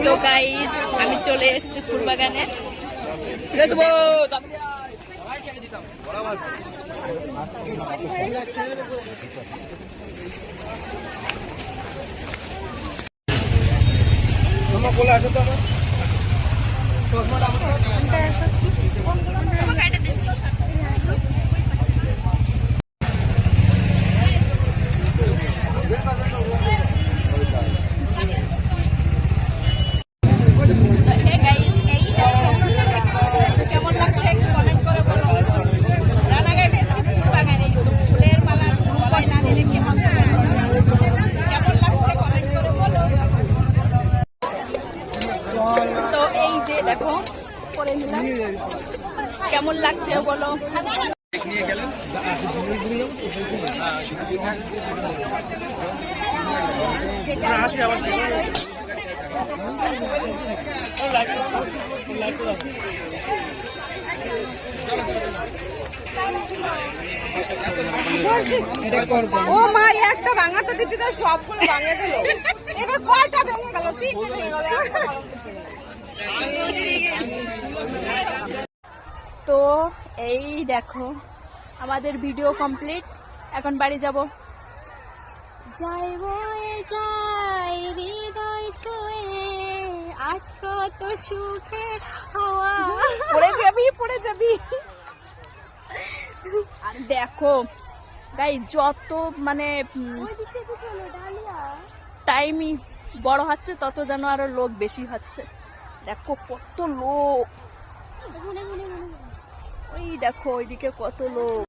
তো গাইস আমি চলে এসেছি ফুলবাগানে। কেমন লাগছে একটু কমেন্ট করে বলো। রানাঘাটে ফুলবাগানে ফুলের মালা গলায় না দিলে কেমন লাগছে কমেন্ট করে বলো। তো এই যে দেখো করে নিলাম, কেমন লাগছে বলো। ও মা একটা ভাঙা তো দিতে সবগুলো ভাঙে দিল, এবার কয়টা ভেঙে গেল? তিনটে ভেঙে গেল। তো এই দেখো আমাদের ভিডিও কমপ্লিট, এখন বাড়ি যাব। যাই বয়ে যাই হৃদয় ছুঁয়ে, আজ কত সুখে হাওয়া। পড়ে যাবি। আর দেখো গাই যত মানে টাইমই বড় হচ্ছে তত যেন আরো লোক বেশি হচ্ছে। দেখো কত লোক, ওই দেখো ওইদিকে কত লোক।